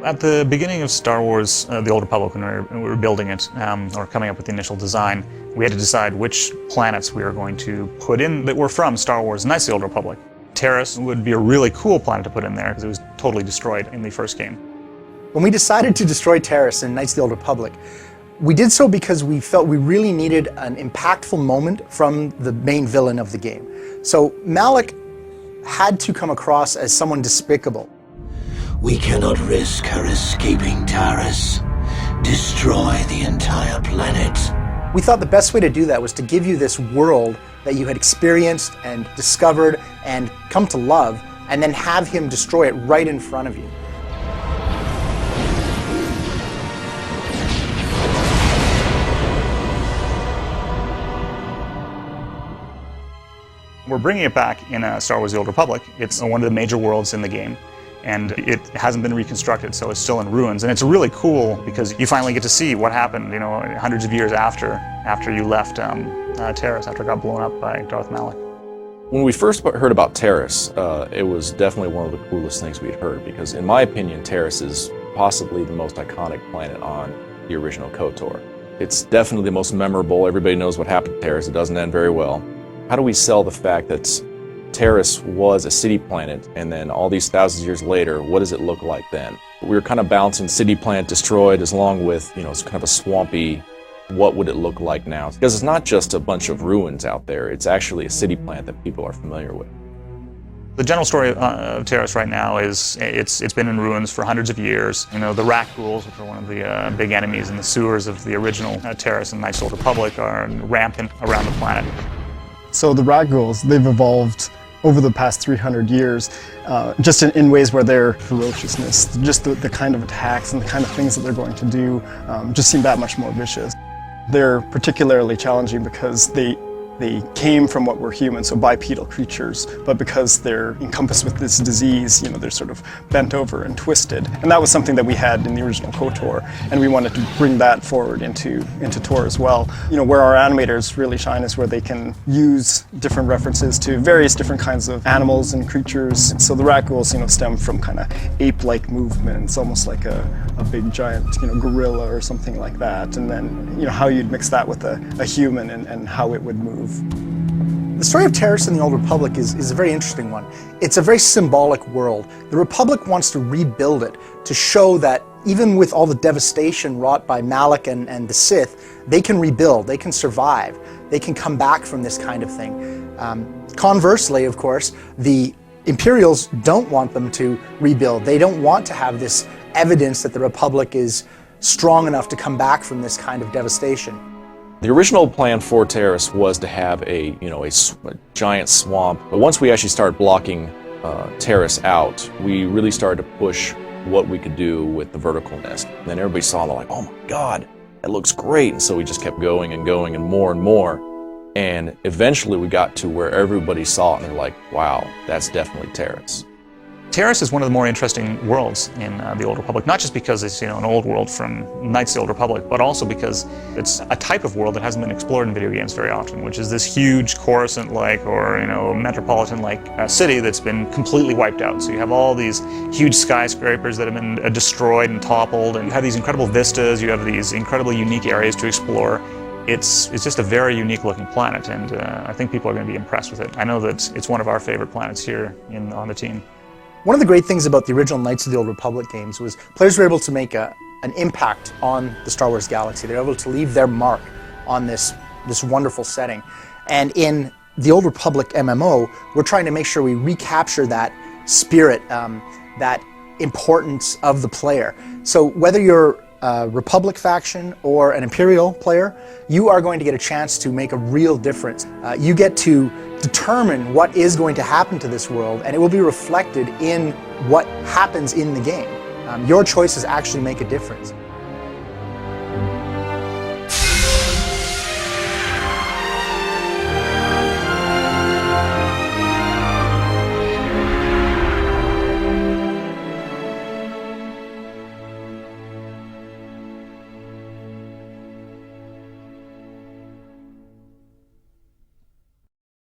At the beginning of Star Wars, The Old Republic, when we were building it, or coming up with the initial design, we had to decide which planets we were going to put in that were from Star Wars Knights of the Old Republic. Taris would be a really cool planet to put in there because it was totally destroyed in the first game. When we decided to destroy Taris in Knights of the Old Republic, we did so because we felt we really needed an impactful moment from the main villain of the game. So Malak had to come across as someone despicable. We cannot risk her escaping Taris. Destroy the entire planet. We thought the best way to do that was to give you this world that you had experienced and discovered and come to love, and then have him destroy it right in front of you. We're bringing it back in Star Wars The Old Republic. It's one of the major worlds in the game, and it hasn't been reconstructed, so it's still in ruins. And it's really cool because you finally get to see what happened, you know, hundreds of years after you left Taris, after it got blown up by Darth Malak. When we first heard about Taris, it was definitely one of the coolest things we'd heard, because in my opinion, Taris is possibly the most iconic planet on the original KOTOR. It's definitely the most memorable. Everybody knows what happened to Taris. It doesn't end very well. How do we sell the fact that Taris was a city planet, and then all these thousands of years later, what does it look like then? We were kind of balancing city planet destroyed along with, you know, it's kind of a swampy, what would it look like now? Because it's not just a bunch of ruins out there, it's actually a city planet that people are familiar with. The general story of Taris right now is it's been in ruins for hundreds of years. You know, the rat ghouls, which are one of the big enemies in the sewers of the original Taris and Knights of the Old Republic, are rampant around the planet. So the rat ghouls, they've evolved over the past 300 years, just in ways where their ferociousness, just the kind of attacks and the kind of things that they're going to do, just seem that much more vicious. They're particularly challenging because they came from what were humans, so bipedal creatures, but because they're encompassed with this disease, you know, they're sort of bent over and twisted. And that was something that we had in the original KOTOR, and we wanted to bring that forward into TOR as well. You know, where our animators really shine is where they can use different references to various different kinds of animals and creatures. So the rat ghouls, you know, stem from kind of ape-like movements, almost like a big giant, you know, gorilla or something like that. And then, you know, how you'd mix that with a human and how it would move. The story of Taris and the Old Republic is a very interesting one. It's a very symbolic world. The Republic wants to rebuild it to show that even with all the devastation wrought by Malak and the Sith, they can rebuild, they can survive, they can come back from this kind of thing. Conversely, of course, the Imperials don't want them to rebuild. They don't want to have this evidence that the Republic is strong enough to come back from this kind of devastation. The original plan for Taris was to have a giant swamp, but once we actually started blocking Taris out, we really started to push what we could do with the verticalness. And then everybody saw it, like, oh my God, that looks great. And so we just kept going and going and more. And eventually we got to where everybody saw it and they're like, wow, that's definitely Taris. Taris is one of the more interesting worlds in the Old Republic, not just because it's, you know, an old world from Knights of the Old Republic, but also because it's a type of world that hasn't been explored in video games very often, which is this huge Coruscant-like or, you know, metropolitan-like city that's been completely wiped out. So you have all these huge skyscrapers that have been destroyed and toppled, and you have these incredible vistas, you have these incredibly unique areas to explore. It's just a very unique looking planet, and I think people are going to be impressed with it. I know that it's one of our favorite planets here on the team. One of the great things about the original Knights of the Old Republic games was players were able to make an impact on the Star Wars galaxy. They were able to leave their mark on this wonderful setting. And in the Old Republic MMO, we're trying to make sure we recapture that spirit, that importance of the player. So whether you're a Republic faction or an Imperial player, you are going to get a chance to make a real difference. You get to determine what is going to happen to this world, and it will be reflected in what happens in the game. Your choices actually make a difference.